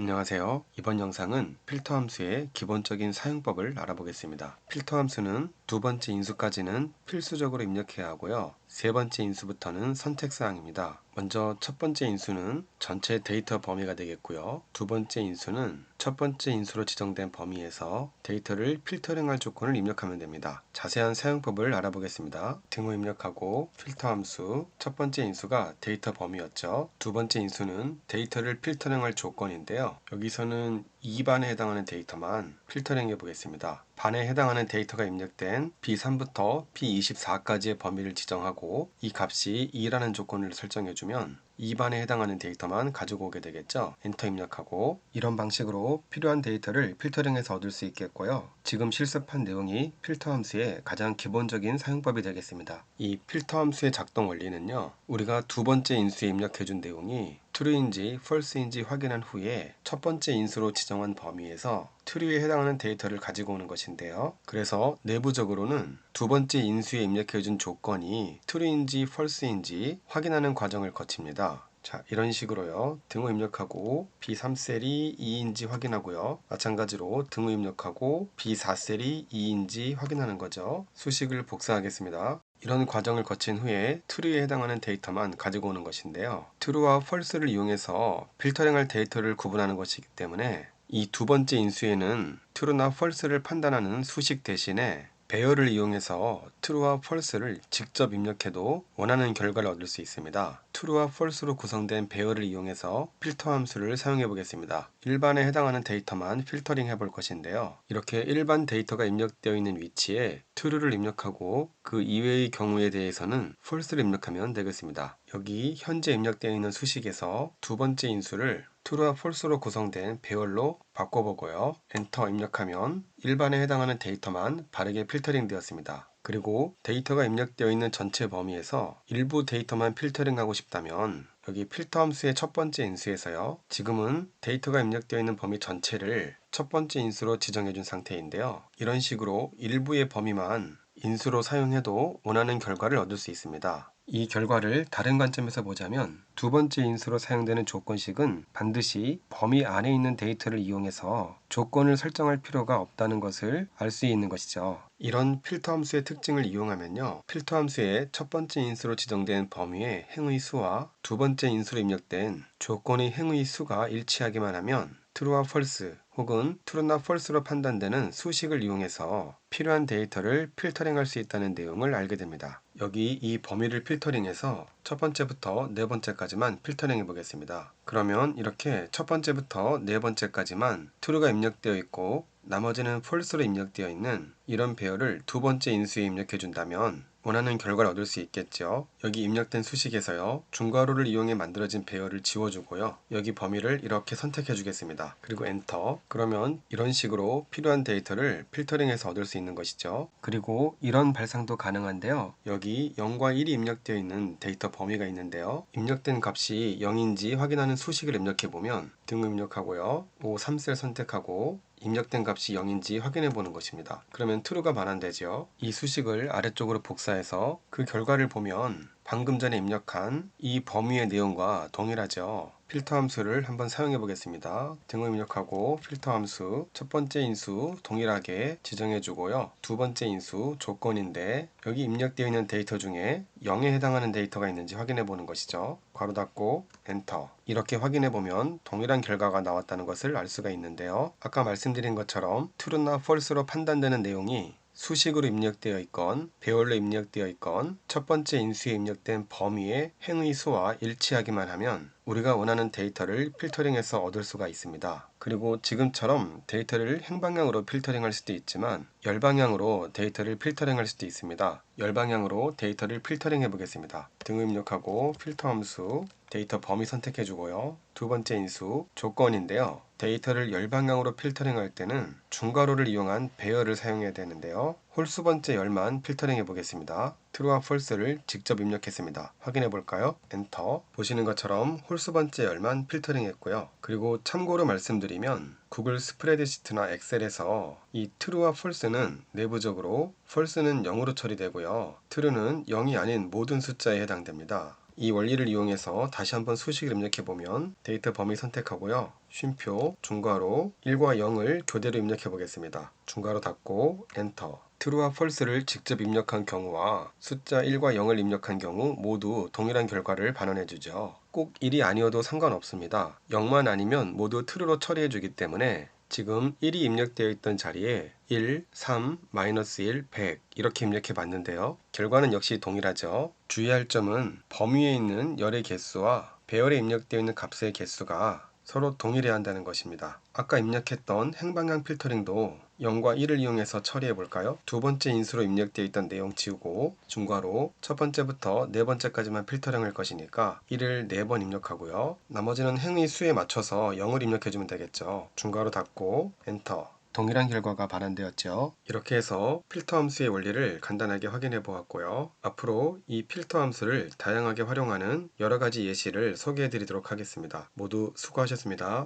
안녕하세요. 이번 영상은 필터 함수의 기본적인 사용법을 알아보겠습니다. 필터 함수는 두 번째 인수까지는 필수적으로 입력해야 하고요. 세 번째 인수부터는 선택사항입니다. 먼저 첫 번째 인수는 전체 데이터 범위가 되겠고요. 두 번째 인수는 첫 번째 인수로 지정된 범위에서 데이터를 필터링할 조건을 입력하면 됩니다. 자세한 사용법을 알아보겠습니다. 등호 입력하고 필터 함수, 첫 번째 인수가 데이터 범위였죠. 두 번째 인수는 데이터를 필터링할 조건인데요. 여기서는 2반에 해당하는 데이터만 필터링 해 보겠습니다. 반에 해당하는 데이터가 입력된 B3부터 B24까지의 범위를 지정하고 이 값이 2라는 조건을 설정해주면 2반에 해당하는 데이터만 가지고 오게 되겠죠. 엔터 입력하고 이런 방식으로 필요한 데이터를 필터링해서 얻을 수 있겠고요. 지금 실습한 내용이 필터 함수의 가장 기본적인 사용법이 되겠습니다. 이 필터 함수의 작동 원리는요. 우리가 두 번째 인수에 입력해준 내용이 true인지 false인지 확인한 후에 첫 번째 인수로 지정한 범위에서 true에 해당하는 데이터를 가지고 오는 것인데요. 그래서 내부적으로는 두 번째 인수에 입력해준 조건이 true인지 false인지 확인하는 과정을 거칩니다. 자, 이런 식으로요. 등호 입력하고 B3셀이 2인지 확인하고요. 마찬가지로 등호 입력하고 B4셀이 2인지 확인하는 거죠. 수식을 복사하겠습니다. 이런 과정을 거친 후에 true에 해당하는 데이터만 가지고 오는 것인데요. true와 false를 이용해서 필터링할 데이터를 구분하는 것이기 때문에 이 두 번째 인수에는 true나 false를 판단하는 수식 대신에 배열을 이용해서 true와 false를 직접 입력해도 원하는 결과를 얻을 수 있습니다. true와 false로 구성된 배열을 이용해서 필터 함수를 사용해 보겠습니다. 일반에 해당하는 데이터만 필터링 해볼 것인데요. 이렇게 일반 데이터가 입력되어 있는 위치에 true를 입력하고 그 이외의 경우에 대해서는 false를 입력하면 되겠습니다. 여기 현재 입력되어 있는 수식에서 두 번째 인수를 true와 false로 구성된 배열로 바꿔보고요. 엔터 입력하면 일반에 해당하는 데이터만 바르게 필터링 되었습니다. 그리고 데이터가 입력되어 있는 전체 범위에서 일부 데이터만 필터링하고 싶다면 여기 필터 함수의 첫 번째 인수에서요. 지금은 데이터가 입력되어 있는 범위 전체를 첫 번째 인수로 지정해 준 상태인데요. 이런 식으로 일부의 범위만 인수로 사용해도 원하는 결과를 얻을 수 있습니다. 이 결과를 다른 관점에서 보자면 두 번째 인수로 사용되는 조건식은 반드시 범위 안에 있는 데이터를 이용해서 조건을 설정할 필요가 없다는 것을 알 수 있는 것이죠. 이런 필터 함수의 특징을 이용하면요. 필터 함수의 첫 번째 인수로 지정된 범위의 행의 수와 두 번째 인수로 입력된 조건의 행의 수가 일치하기만 하면 true와 false 혹은 true나 false로 판단되는 수식을 이용해서 필요한 데이터를 필터링할 수 있다는 내용을 알게 됩니다. 여기 이 범위를 필터링해서 첫 번째부터 네 번째까지만 필터링 해 보겠습니다. 그러면 이렇게 첫 번째부터 네 번째까지만 true가 입력되어 있고 나머지는 false로 입력되어 있는 이런 배열을 두 번째 인수에 입력해 준다면 원하는 결과를 얻을 수 있겠죠. 여기 입력된 수식에서요. 중괄호를 이용해 만들어진 배열을 지워주고요. 여기 범위를 이렇게 선택해 주겠습니다. 그리고 엔터. 그러면 이런 식으로 필요한 데이터를 필터링해서 얻을 수 있는 것이죠. 그리고 이런 발상도 가능한데요. 여기 0과 1이 입력되어 있는 데이터 범위가 있는데요. 입력된 값이 0인지 확인하는 수식을 입력해 보면 등호 입력하고요. 5, 3셀 선택하고 입력된 값이 0인지 확인해 보는 것입니다. 그러면 true가 반환되죠. 이 수식을 아래쪽으로 복사해서 그 결과를 보면 방금 전에 입력한 이 범위의 내용과 동일하죠. 필터 함수를 한번 사용해 보겠습니다. 등호 입력하고 필터 함수 첫 번째 인수 동일하게 지정해 주고요. 두 번째 인수 조건인데 여기 입력되어 있는 데이터 중에 0에 해당하는 데이터가 있는지 확인해 보는 것이죠. 괄호 닫고 엔터. 이렇게 확인해 보면 동일한 결과가 나왔다는 것을 알 수가 있는데요. 아까 말씀드린 것처럼 true나 false로 판단되는 내용이 수식으로 입력되어 있건 배열로 입력되어 있건 첫 번째 인수에 입력된 범위의 행의 수와 일치하기만 하면 우리가 원하는 데이터를 필터링해서 얻을 수가 있습니다. 그리고 지금처럼 데이터를 행방향으로 필터링할 수도 있지만 열방향으로 데이터를 필터링할 수도 있습니다. 열방향으로 데이터를 필터링해 보겠습니다. 등호 입력하고 필터 함수 데이터 범위 선택해 주고요. 두 번째 인수 조건인데요. 데이터를 열방향으로 필터링할 때는 중괄호를 이용한 배열을 사용해야 되는데요. 홀수 번째 열만 필터링 해보겠습니다. true와 false를 직접 입력했습니다. 확인해 볼까요? 엔터. 보시는 것처럼 홀수 번째 열만 필터링 했고요. 그리고 참고로 말씀드리면 구글 스프레드시트나 엑셀에서 이 true와 false는 내부적으로 false는 0으로 처리되고요. true는 0이 아닌 모든 숫자에 해당됩니다. 이 원리를 이용해서 다시 한번 수식을 입력해 보면 데이터 범위 선택하고요. 쉼표, 중괄호 1과 0을 교대로 입력해 보겠습니다. 중괄호 닫고 엔터. true와 false를 직접 입력한 경우와 숫자 1과 0을 입력한 경우 모두 동일한 결과를 반환해 주죠. 꼭 1이 아니어도 상관없습니다. 0만 아니면 모두 true로 처리해 주기 때문에 지금 1이 입력되어 있던 자리에 1, 3, -1, 100 이렇게 입력해 봤는데요. 결과는 역시 동일하죠. 주의할 점은 범위에 있는 열의 개수와 배열에 입력되어 있는 값의 개수가 서로 동일해야 한다는 것입니다. 아까 입력했던 행방향 필터링도 0과 1을 이용해서 처리해 볼까요? 두 번째 인수로 입력되어 있던 내용 지우고 중괄호 첫 번째부터 네 번째까지만 필터링할 것이니까 1을 4번 입력하고요. 나머지는 행의 수에 맞춰서 0을 입력해 주면 되겠죠. 중괄호 닫고 엔터. 동일한 결과가 반환되었죠. 이렇게 해서 필터 함수의 원리를 간단하게 확인해 보았고요. 앞으로 이 필터 함수를 다양하게 활용하는 여러 가지 예시를 소개해 드리도록 하겠습니다. 모두 수고하셨습니다.